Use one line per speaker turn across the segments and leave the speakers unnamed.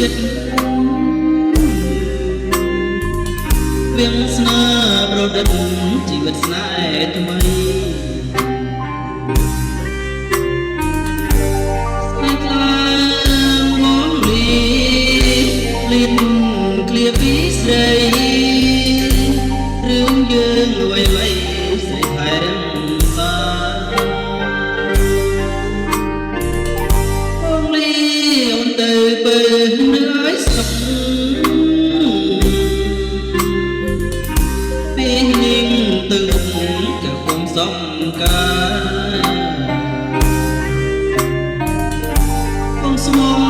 ចិត្តវាងស្នាប្រឌិតជីវិតស្នេហ៍ថ្មីស្នេហ៍ខ្លាំងមកលៀនឃ្លាពីស្រីរឿងយើងអ្វីស្រីថែរក្សាបងលីអូនទៅបើនៅឲ្យសុខពេលនេះទៅក៏គុំសំការបងស្មង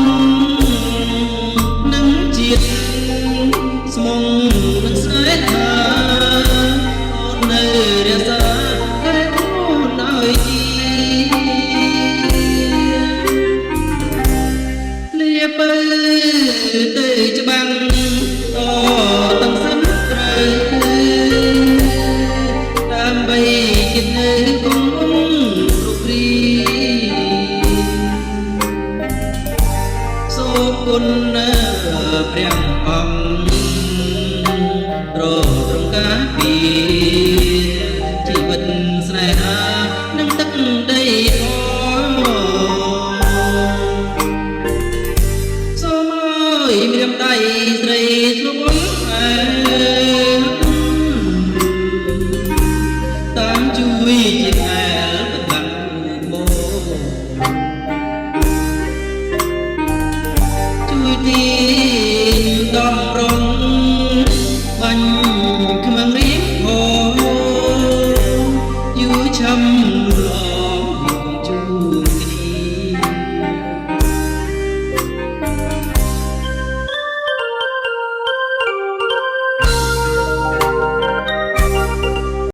នឹងជាតិស្មងនឹងស្នេហាអូននៅរក្សាតែអូនឲ្យជីលាបើទៅច្បាំងតទាំងសិនត្រូវដើម្បីគិតនៅគង់រូបរីសូមគុណព្រះអង្គប្រទ្រង់ការពារ